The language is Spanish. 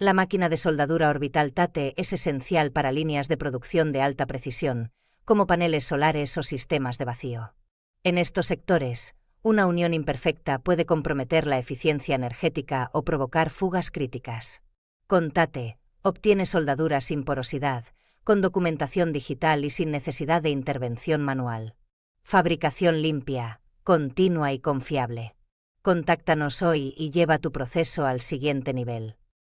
La máquina de soldadura orbital Tate es esencial para líneas de producción de alta precisión, como paneles solares o sistemas de vacío. En estos sectores, una unión imperfecta puede comprometer la eficiencia energética o provocar fugas críticas. Con Tate, obtiene soldadura sin porosidad, con documentación digital y sin necesidad de intervención manual. Fabricación limpia, continua y confiable. Contáctanos hoy y lleva tu proceso al siguiente nivel.